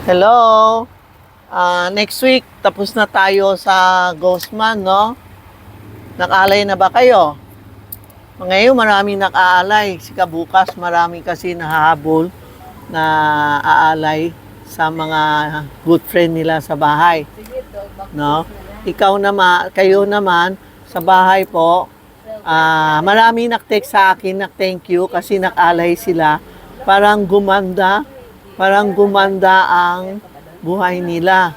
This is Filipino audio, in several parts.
Hello. Next week, tapos na tayo sa Ghostman, no? Nag-alay na ba kayo? Ngayon, maraming nag-aalay. Sika bukas, marami kasi nahahabol na aalay sa mga good friend nila sa bahay. No? Kayo naman, sa bahay po, marami nag-text sa akin, nag-thank you kasi nag-alay sila. Parang gumanda ang buhay nila.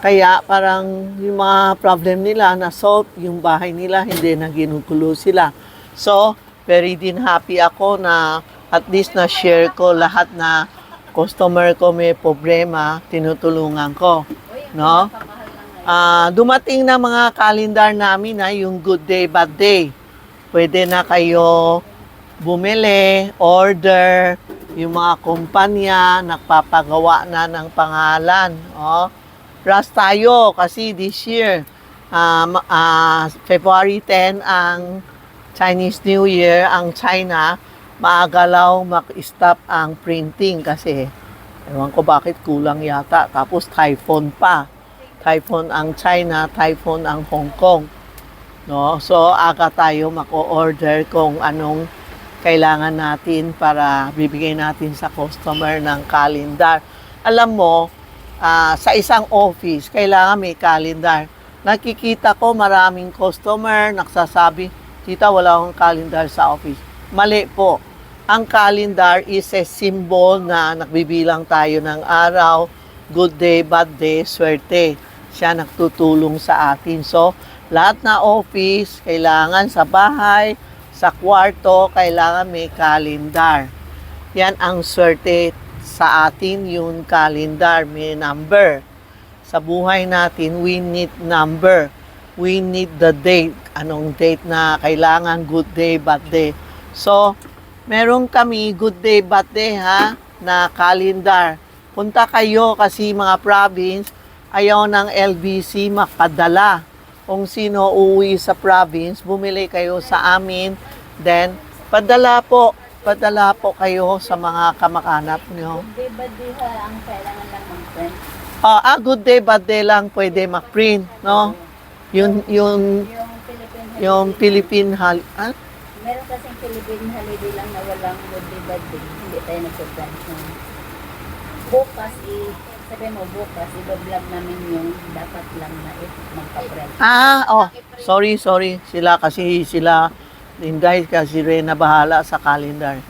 Kaya parang yung mga problem nila na-solve, yung bahay nila hindi na ginugulo sila. So, very din happy ako na at least na-share ko lahat na customer ko may problema, tinutulungan ko. No? Dumating na mga calendar namin na yung good day, bad day. Pwede na kayo bumili, order, yung mga kumpanya, nagpapagawa na ng pangalan. Oh. Rush tayo kasi this year, February 10 ang Chinese New Year, ang China, maagalaw mag-stop ang printing kasi ewan ko bakit kulang yata. Tapos typhoon pa. Typhoon ang China, typhoon ang Hong Kong. No? So, aga tayo mako-order kung anong kailangan natin para bibigay natin sa customer ng calendar. Alam mo, sa isang office, kailangan may calendar. Nakikita ko maraming customer nagsasabi, tita, wala akong calendar sa office. Mali po. Ang calendar is a symbol na nagbibilang tayo ng araw, good day, bad day, swerte. Siya nagtutulong sa atin. So, lahat na office, kailangan sa bahay, sa kwarto, kailangan may calendar. Yan ang swerte sa atin, yung calendar, may number. Sa buhay natin, we need number. We need the date. Anong date na kailangan, good day, bad day. So, meron kami good day, bad day ha, na calendar. Punta kayo kasi mga province, ayaw ng LBC makadala. Kung sino uuwi sa province, bumili kayo sa amin. Then, padala po kayo sa mga kamag-anak nyo. Good day, bad day ha, ang kailangan lang mag-print. Good day, bad day lang pwede mag-print, no? Yung Philippine holiday. Meron kasing Philippine holiday lang na walang good day, bad day. Hindi tayo nagsuprint. Bukas, sabi mo bukas, i-vlog namin yung dapat lang na magpa-print. Sorry. Hindi kasi Rena bahala sa calendar.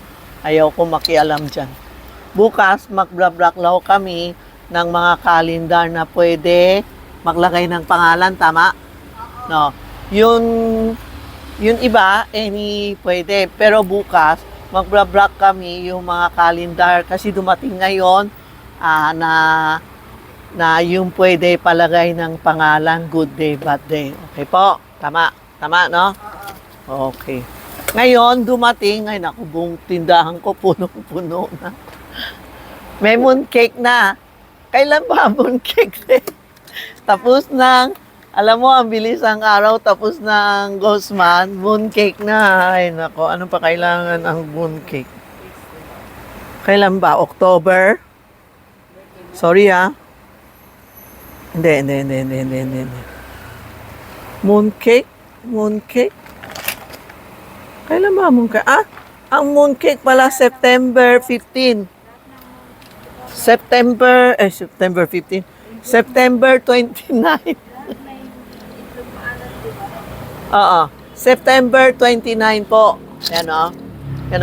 Ayaw ko makialam dyan. Bukas, mag-vlog kami ng mga calendar na pwede maglagay ng pangalan, tama? No. Yun iba, pwede. Pero bukas, mag-vlog kami yung mga calendar kasi dumating ngayon na yung pwede palagay ng pangalan, good day, bad day. Okay po? Tama, no? Okay. Ngayon, dumating, buong tindahan ko, puno-puno na. May mooncake na. Kailan ba mooncake? Tapos ng, alam mo, ang bilis ang araw, tapos ng Ghostman, mooncake na. Ay, nako, ano pa kailangan ang mooncake? Kailan ba? October? Sorry, ha? Hindi. Mooncake? Kailan ba mooncake? Ang mooncake pala September 15. September 15. September 29. September 29 po. Yan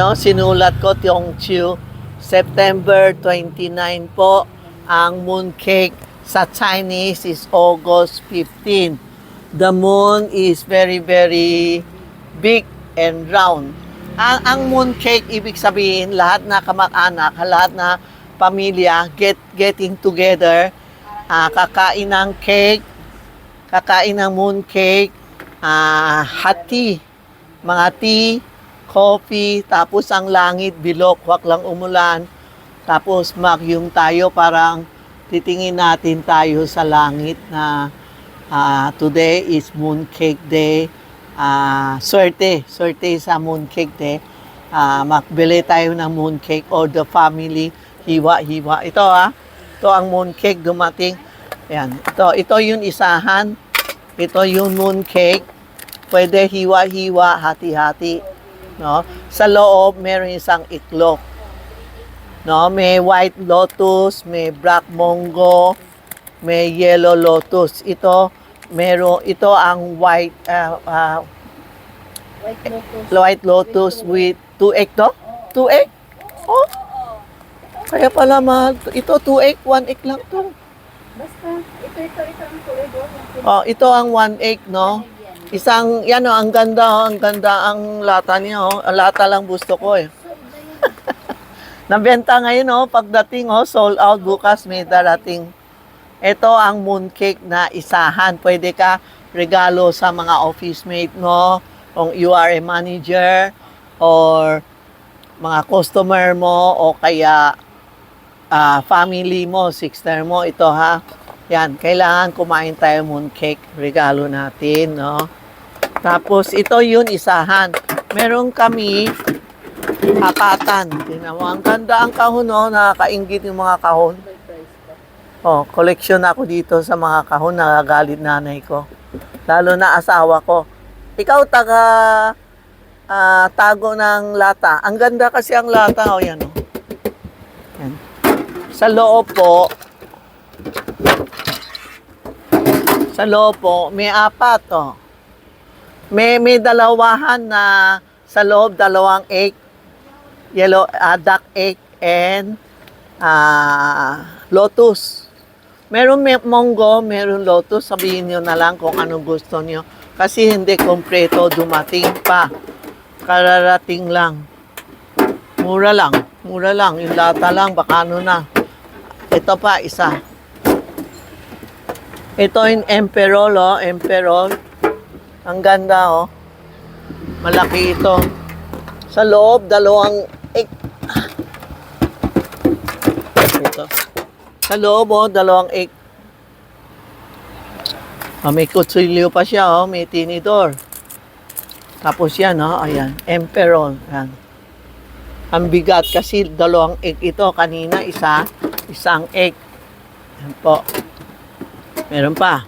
o, sinulat ko Tiongchiu. September 29 po. Ang mooncake sa Chinese is August 15. The moon is very, very big and round. Ang mooncake, ibig sabihin, lahat na kamag-anak, lahat na pamilya, getting together, kakain ng cake, kakain ng mooncake, hot tea, mga tea, coffee, tapos ang langit, bilog, wag lang umulan, tapos magyung tayo, parang titingin natin tayo sa langit na today is mooncake day, swerte sa mooncake day. Magbili tayo ng mooncake or the family, hiwa-hiwa. Ito Ito ang mooncake dumating. Ayan. Ito yung isahan. Ito yung mooncake. Pwede hiwa-hiwa, hati-hati. No? Sa loob, meron isang iklog. No? May white lotus, may black mongo, may yellow lotus. Ito ang White lotus. white lotus with 2 egg to? 2 egg? Oh, kaya pala mahal. Ito 2 egg, 1 egg lang to. Basta, ito ang kulay doon. Oh, ito ang 1 egg, no? Isang, yan o, ang ganda ang lata niya, oh. Ang lata lang gusto ko, eh. Nabenta ngayon, oh, pagdating, oh, sold out, bukas may darating. Ito ang mooncake na isahan. Pwede ka regalo sa mga office mate mo, kung you are a manager, or mga customer mo, o kaya family mo, sister mo, ito ha. Yan, kailangan kumain tayo mooncake, regalo natin, no? Tapos, ito yun, isahan. Meron kami apatan. Tingnan mo, ang ganda ang kahon, no? Nakakaingit yung mga kahon. Oh, collection ako dito sa mga kahon, nagagalit nanay ko. Lalo na asawa ko. Ikaw, tago ng lata. Ang ganda kasi ang lata, oh, yan, oh. Yan. Sa loob po, may apat, oh. May dalawahan na sa loob, dalawang egg, yellow, duck egg, and lotus. Meron monggo, meron lotus, sabihin nyo na lang kung anong gusto nyo. Kasi hindi kompleto, dumating pa. Kararating lang. Mura lang, yung lata lang, baka ano na. Ito pa, isa. Ito yung emperor, oh, emperor. Ang ganda, oh. Malaki ito. Sa loob, dalawang egg. Ito. Sa loob, oh, dalawang egg. Oh, may kutsilyo pa siya, oh. May tinidor. Tapos yan, oh. Ayan. Emperor. Yan. Ang bigat kasi dalawang egg ito. Kanina, isang egg. Yan po. Meron pa.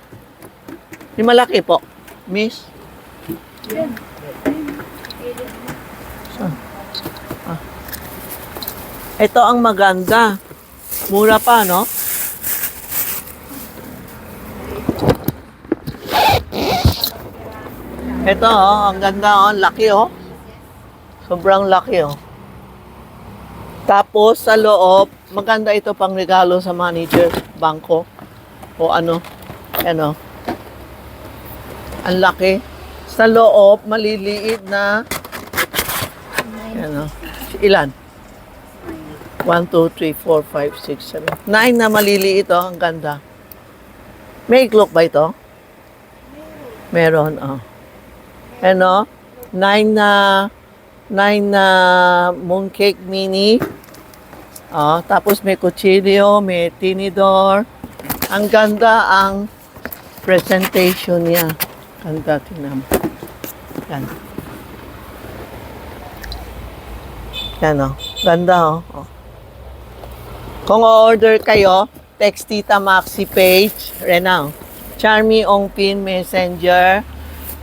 Yung malaki po. Miss? Ito ang maganda. Mura pa, no? Ito, oh, ang ganda, oh. Laki, oh. Sobrang laki, oh. Tapos, sa loob, maganda ito pang regalo sa manager, bangko, o ano. Ano. Ang laki. Sa loob, maliliit na, ano, ilan? 1, 2, 3, 4, 5, 6, 7. 9 na maliliit, oh. Ang ganda. May iklog ba ito? Meron, oh. Ano? 9 na mooncake mini. Oh, tapos may kutsilyo, may tinidor. Ang ganda ang presentation niya. Ganda, tingnan mo. Yan. Yan, oh. Ganda, oh. Oh. Kung order kayo, text Tita Maxi page, Renaw. Charmy Ongpin Messenger.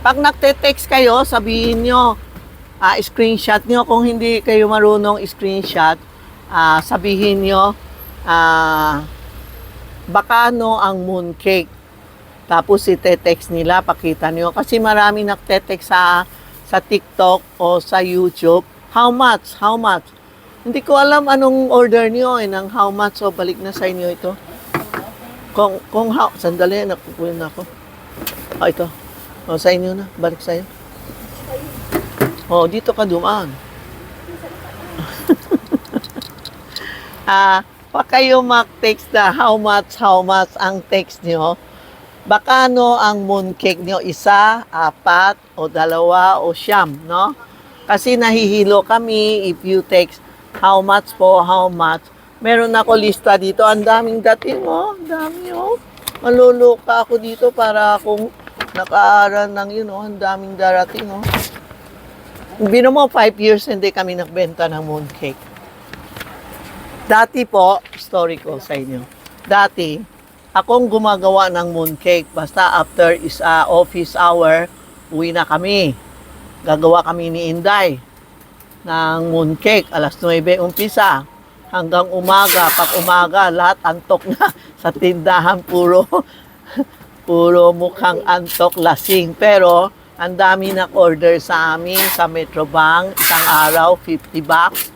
Pag nagte-text kayo, sabihin nyo, screenshot nyo. Kung hindi kayo marunong screenshot, sabihin nyo, bakano ang mooncake. Tapos ite-text nila, pakita nyo. Kasi marami nagte-text sa TikTok o sa YouTube. How much? How much? Hindi ko alam anong order nyo ng how much. So, balik na sa inyo ito. Kung how, sandali, nakukuha na ako. Oh, ito. Oh, sa inyo na. Balik sa'yo. Oh, dito ka dumaan. Pag kayo mag-text na how much ang text nyo, bakano ang mooncake nyo? 1, 4, o 2, o 9, no? Kasi nahihilo kami if you text how much po, how much. Meron ako lista dito. Ang daming dating, oh. Ang dami, oh. Maluluka ako dito para akong nakaaral ng yun, oh. Ang daming darating, oh. Bino mo, 5 years hindi kami nagbenta ng mooncake. Dati po, story ko sa inyo. dati, akong gumagawa ng mooncake. Basta after is office hour, uwi na kami. Gagawa kami ni Inday ng mooncake. Alas 9 umpisa. Hanggang umaga. Pag umaga, lahat antok na sa tindahan. Puro mukhang antok, lasing. Pero, ang dami order sa amin sa Metrobank. Isang araw, 50 bucks.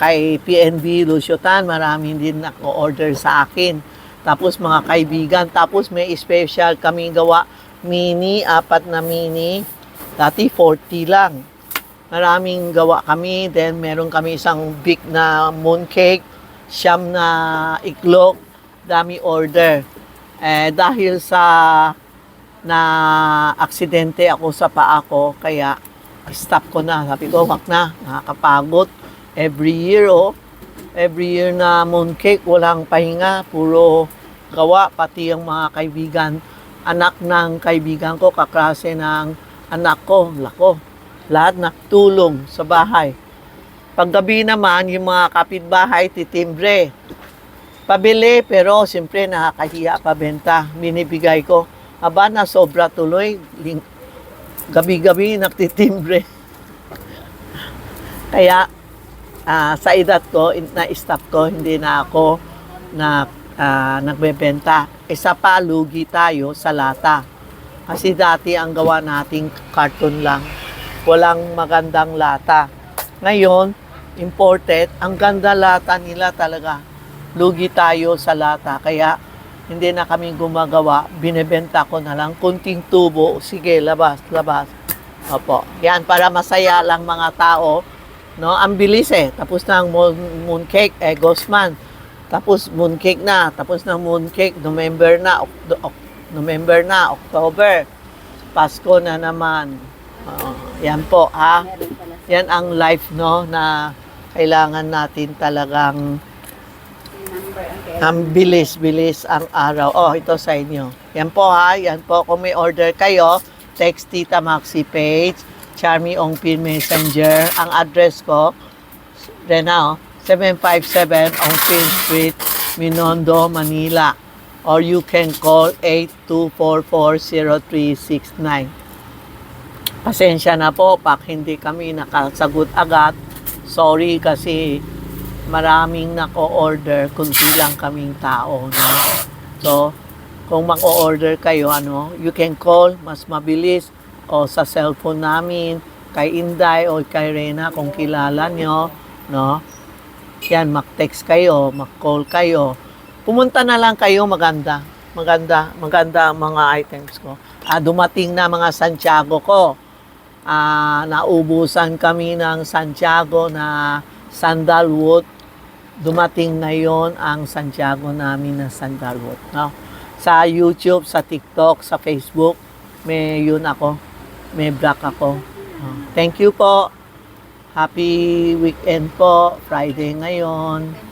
Kay PNB Lusiotan, marami din order sa akin. Tapos mga kaibigan, tapos may special kami gawa, mini, 4 na mini, dati 40 lang. Maraming gawa kami, then meron kami isang big na mooncake, 9 na iklog, dami order. Dahil sa na aksidente ako sa paa ko, kaya stop ko na. Sabi ko, wag na, nakakapagod. Every year na mooncake, walang pahinga, puro gawa, pati yung mga kaibigan, anak ng kaibigan ko, kaklase ng anak ko, lako, lahat natulong sa bahay. Paggabi naman, yung mga kapitbahay, titimbre, pabili, pero siyempre nakakahiya pabenta, binibigay ko, aba na sobra tuloy, gabi-gabi nagtitimbre. Kaya, sa edad ko, na-stop ko, hindi na ako nagbebenta. Isa pa, lugi tayo sa lata. Kasi dati ang gawa nating carton lang. Walang magandang lata. Ngayon, imported, ang ganda lata nila talaga. Lugi tayo sa lata. Kaya, hindi na kami gumagawa. Binebenta ko na lang. Kunting tubo. Sige, labas. Opo. Yan, para masaya lang mga tao. No, ang bilis Tapos na ang mooncake, Gosman. Tapos mooncake na. Tapos na mooncake, November na, October. Pasko na naman. Yan po, ha. Meron pala sa Yan ang life, no, na kailangan natin talagang number ang kaya. ang bilis ang araw. Oh, ito sa inyo. Yan po, ha. Yan po, kung may order kayo, text Tita Maxi page, Charmy Ongpin Messenger. Ang address ko, Renao, 757 Ongpin Street, Minondo, Manila. Or you can call 82440369. Pasensya na po pag hindi kami nakasagot agad. Sorry kasi maraming nako-order, kunti lang kaming tao. No? So, kung mag-order kayo, you can call, mas mabilis, o sa cellphone namin, kay Inday o kay Rena kung kilala nyo, no? Yan, mag-text kayo, mag-call kayo. Pumunta na lang kayo, maganda ang mga items ko. Dumating na mga Santiago ko. Naubusan kami ng Santiago na sandalwood. Dumating ngayon ang Santiago namin na sandalwood. No? Sa YouTube, sa TikTok, sa Facebook, may vlog ako. Thank you po. Happy weekend po. Friday ngayon.